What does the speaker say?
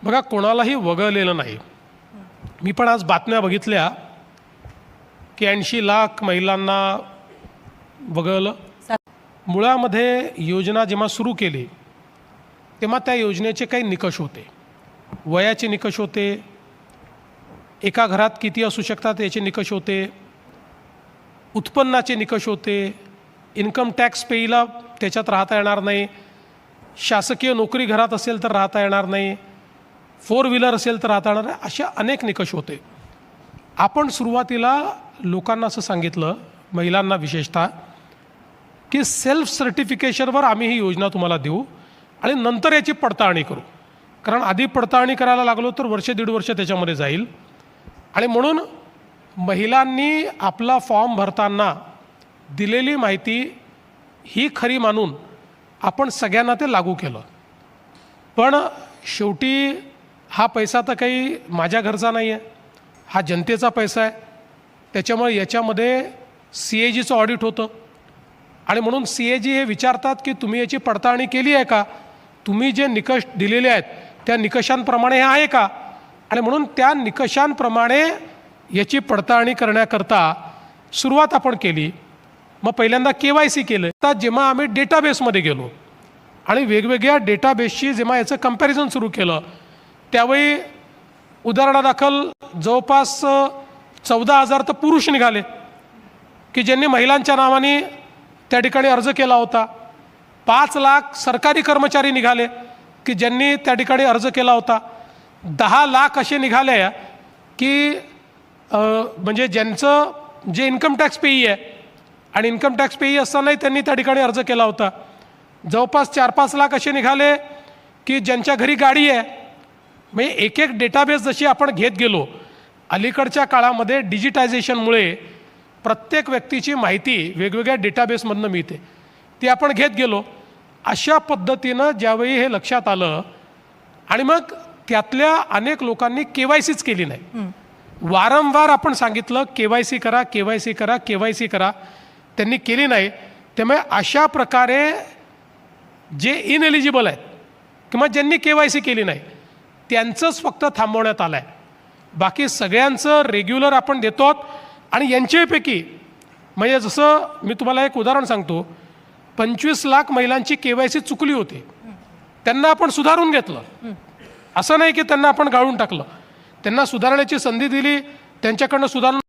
बघा, कोणालाही वगळलेलं नाही. मी पण आज बातम्या बघितल्या की 80 लाख महिलांना वगळलं. मुळामध्ये योजना जेव्हा सुरू केली तेव्हा त्या योजनेचे काही निकष होते. वयाचे निकष होते, एका घरात किती असू शकतात याचे निकष होते, उत्पन्नाचे निकष होते, इन्कम टॅक्स पेईला त्याच्यात राहता येणार नाही, शासकीय नोकरी घरात असेल तर राहता येणार नाही, 4 व्हीलर असेल तर राहता येणार नाही, अशा अनेक निकष होते. आपण सुरुवातीला लोकांना असं सांगितलं, महिलांना विशेषतः, की सेल्फ सर्टिफिकेशनवर आम्ही ही योजना तुम्हाला देऊ आणि नंतर याची पडताळणी करू. कारण आधी पडताळणी करायला लागलो तर वर्ष दीड वर्ष त्याच्यामध्ये जाईल. आणि म्हणून महिलांनी आपला फॉर्म भरताना दिलेली माहिती ही खरी मानून आपण सगळ्यांना ते लागू केलं. पण शेवटी हा पैसा तर काही माझ्या घरचा नाही आहे, हा जनतेचा पैसा आहे. त्याच्यामुळे याच्यामध्ये CAGचं ऑडिट होतं आणि म्हणून CAG हे विचारतात की तुम्ही याची पडताळणी केली आहे का, तुम्ही जे निकष दिलेले आहेत त्या निकषांप्रमाणे हे आहे का. आणि म्हणून त्या निकषांप्रमाणे याची पडताळणी करण्याकरता सुरुवात आपण केली. मग पहिल्यांदा KYC केलं. आता जेव्हा आम्ही डेटाबेसमध्ये गेलो आणि वेगवेगळ्या डेटाबेसशी जेव्हा याचं कंपॅरिझन सुरू केलं, त्यावेळी उदाहरणादाखल जवळपास 14,000 तर पुरुष निघाले की ज्यांनी महिलांच्या नावाने त्या ठिकाणी अर्ज केला होता. 5 लाख सरकारी कर्मचारी निघाले की ज्यांनी त्या ठिकाणी अर्ज केला होता. 10 लाख असे निघाले की म्हणजे ज्यांचं जे इन्कम टॅक्स पेई आहे आणि इन्कम टॅक्स पेई असतानाही त्यांनी त्या ठिकाणी अर्ज केला होता. जवळपास 4-5 लाख असे निघाले की ज्यांच्या घरी गाडी आहे. म्हणजे एक एक डेटाबेस जशी आपण घेत गेलो, अलीकडच्या काळामध्ये डिजिटायझेशनमुळे प्रत्येक व्यक्तीची माहिती वेगवेगळ्या डेटाबेसमधनं मिळते, ती आपण घेत गेलो. अशा पद्धतीनं ज्यावेळी हे लक्षात आलं आणि मग त्यातल्या अनेक लोकांनी KYCच केली नाही. वारंवार आपण सांगितलं KYC करा, KYC करा, KYC करा, त्यांनी केली नाही. त्यामुळे अशा प्रकारे जे इनएलिजिबल आहेत किंवा ज्यांनी KYC केली नाही त्यांचंच फक्त थांबवण्यात आलं आहे. बाकी सगळ्यांचं रेग्युलर आपण देतो. आणि यांच्यापैकी म्हणजे जसं मी तुम्हाला एक उदाहरण सांगतो, 25 लाख महिलांची KYC चुकली होती, त्यांना आपण सुधारून घेतलं. असं नाही की त्यांना आपण गाळून टाकलं, त्यांना सुधारण्याची संधी दिली, त्यांच्याकडनं सुधारणा